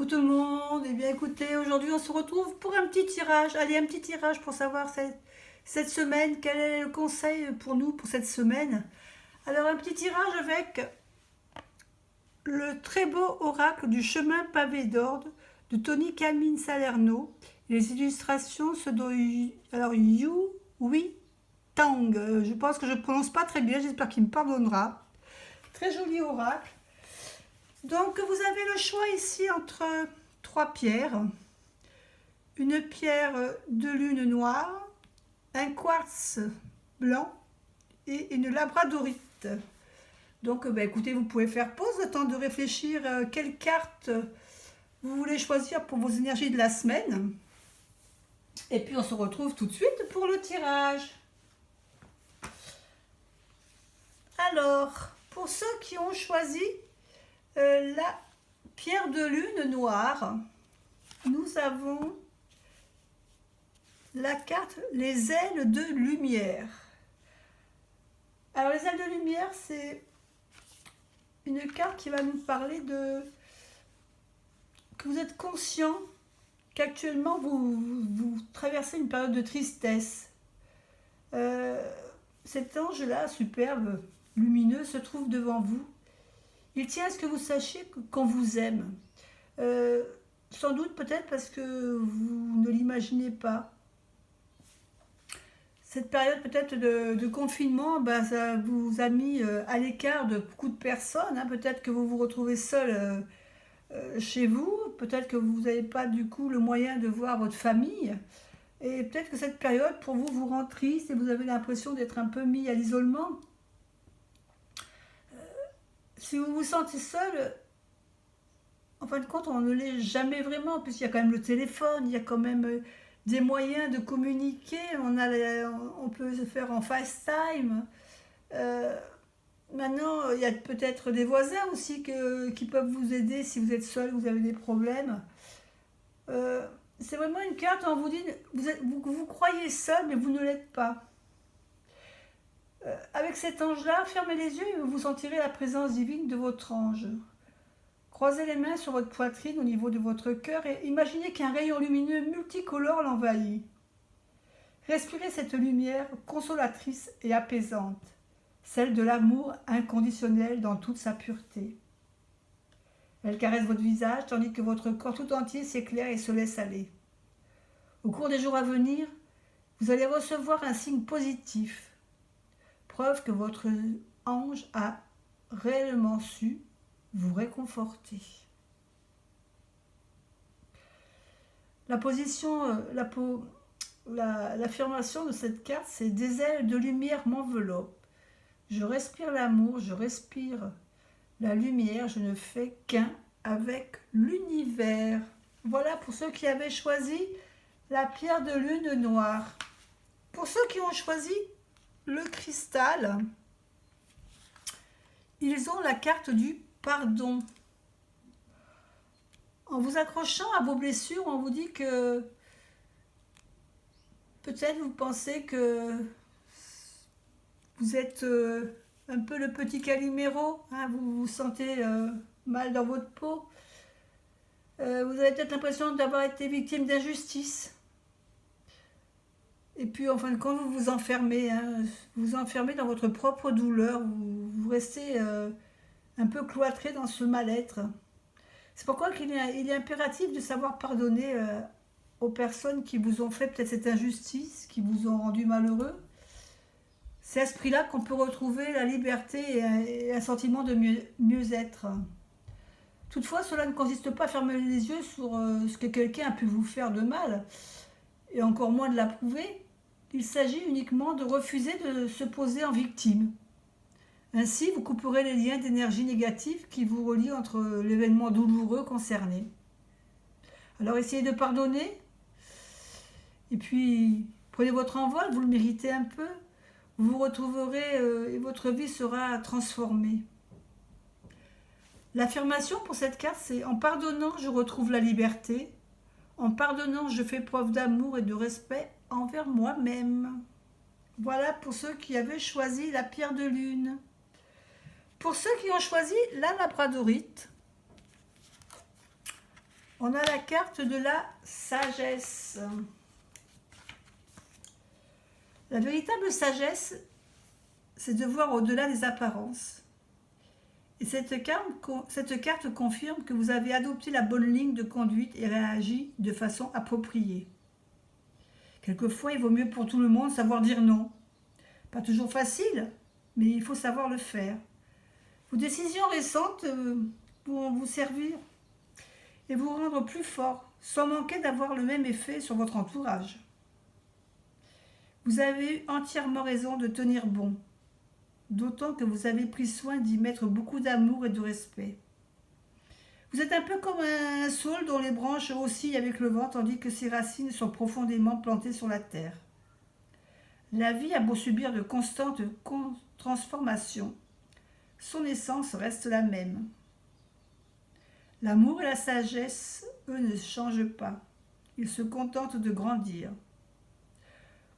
Coucou tout le monde, et bien écoutez, aujourd'hui on se retrouve pour un petit tirage. Allez, un petit tirage pour savoir cette semaine, quel est le conseil pour nous pour cette semaine. Alors un petit tirage avec le très beau oracle du chemin pavé d'Orde de Tony Calmin Salerno. Les illustrations se donnent alors Yu Wei Tang. Je pense que je ne prononce pas très bien, j'espère qu'il me pardonnera. Très joli oracle. Donc vous avez le choix ici entre trois pierres. Une pierre de lune noire, un quartz blanc et une labradorite. Donc écoutez, vous pouvez faire pause, le temps de réfléchir quelle carte vous voulez choisir pour vos énergies de la semaine. Et puis on se retrouve tout de suite pour le tirage. Alors, pour ceux qui ont choisi la pierre de lune noire, nous avons la carte les ailes de lumière. Alors les ailes de lumière, c'est une carte qui va nous parler de que vous êtes conscient qu'actuellement vous traversez une période de tristesse. Cet ange-là, superbe, lumineux, se trouve devant vous. Il tient à ce que vous sachiez qu'on vous aime. Sans doute peut-être parce que vous ne l'imaginez pas. Cette période peut-être de confinement, ça vous a mis à l'écart de beaucoup de personnes. Peut-être que vous vous retrouvez seul chez vous. Peut-être que vous n'avez pas du coup le moyen de voir votre famille. Et peut-être que cette période pour vous vous rend triste et vous avez l'impression d'être un peu mis à l'isolement. Si vous vous sentez seul, en fin de compte, on ne l'est jamais vraiment, puisqu'il y a quand même le téléphone, il y a quand même des moyens de communiquer, on peut se faire en FaceTime. Maintenant, il y a peut-être des voisins aussi qui peuvent vous aider si vous êtes seul, vous avez des problèmes. C'est vraiment une carte où on vous dit, vous croyez seul, mais vous ne l'êtes pas. Avec cet ange-là, fermez les yeux et vous sentirez la présence divine de votre ange. Croisez les mains sur votre poitrine au niveau de votre cœur et imaginez qu'un rayon lumineux multicolore l'envahit. Respirez cette lumière consolatrice et apaisante, celle de l'amour inconditionnel dans toute sa pureté. Elle caresse votre visage tandis que votre corps tout entier s'éclaire et se laisse aller. Au cours des jours à venir, vous allez recevoir un signe positif, preuve que votre ange a réellement su vous réconforter. L'affirmation de cette carte, c'est des ailes de lumière m'enveloppent. Je respire l'amour, je respire la lumière, je ne fais qu'un avec l'univers. Voilà pour ceux qui avaient choisi la pierre de lune noire. Pour ceux qui ont choisi le cristal, ils ont la carte du pardon. En vous accrochant à vos blessures, on vous dit que peut-être vous pensez que vous êtes un peu le petit Calimero, vous vous sentez mal dans votre peau. Vous avez peut-être l'impression d'avoir été victime d'injustice. Et puis en fin de compte, vous vous enfermez, vous vous enfermez dans votre propre douleur, vous restez un peu cloîtré dans ce mal-être. C'est pourquoi il est impératif de savoir pardonner aux personnes qui vous ont fait peut-être cette injustice, qui vous ont rendu malheureux. C'est à ce prix-là qu'on peut retrouver la liberté et un sentiment de mieux-être. Toutefois, cela ne consiste pas à fermer les yeux sur ce que quelqu'un a pu vous faire de mal, et encore moins de l'approuver. Il s'agit uniquement de refuser de se poser en victime. Ainsi, vous couperez les liens d'énergie négative qui vous relient entre l'événement douloureux concerné. Alors essayez de pardonner, et puis prenez votre envol, vous le méritez un peu, vous vous retrouverez et votre vie sera transformée. L'affirmation pour cette carte, c'est « En pardonnant, je retrouve la liberté. En pardonnant, je fais preuve d'amour et de respect envers moi-même. » Voilà pour ceux qui avaient choisi la pierre de lune. Pour ceux qui ont choisi la labradorite, On a la carte de la sagesse. La véritable sagesse, c'est de voir au-delà des apparences. Et cette carte confirme que vous avez adopté la bonne ligne de conduite et réagi de façon appropriée. Quelquefois, il vaut mieux pour tout le monde savoir dire non. Pas toujours facile, mais il faut savoir le faire. Vos décisions récentes vont vous servir et vous rendre plus fort, sans manquer d'avoir le même effet sur votre entourage. Vous avez eu entièrement raison de tenir bon, d'autant que vous avez pris soin d'y mettre beaucoup d'amour et de respect. Vous êtes un peu comme un saule dont les branches oscillent avec le vent, tandis que ses racines sont profondément plantées sur la terre. La vie a beau subir de constantes transformations, son essence reste la même. L'amour et la sagesse, eux, ne changent pas. Ils se contentent de grandir.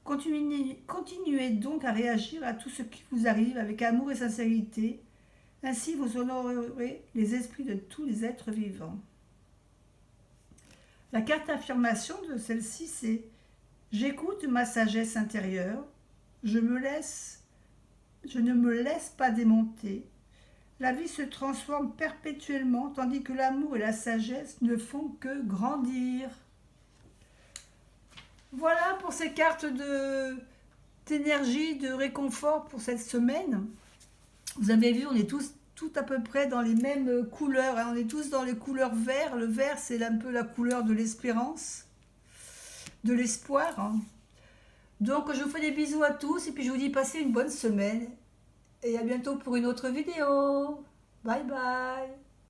Continuez donc à réagir à tout ce qui vous arrive avec amour et sincérité. Ainsi, vous honorerez les esprits de tous les êtres vivants. La carte d'affirmation de celle-ci, c'est « J'écoute ma sagesse intérieure, je ne me laisse pas démonter. La vie se transforme perpétuellement, tandis que l'amour et la sagesse ne font que grandir. » Voilà pour ces cartes d'énergie, de réconfort pour cette semaine. Vous avez vu, on est tous tout à peu près dans les mêmes couleurs. Hein. On est tous dans les couleurs vert. Le vert, c'est un peu la couleur de l'espérance, de l'espoir. Hein. Donc, je vous fais des bisous à tous et puis je vous dis passez une bonne semaine. Et à bientôt pour une autre vidéo. Bye bye.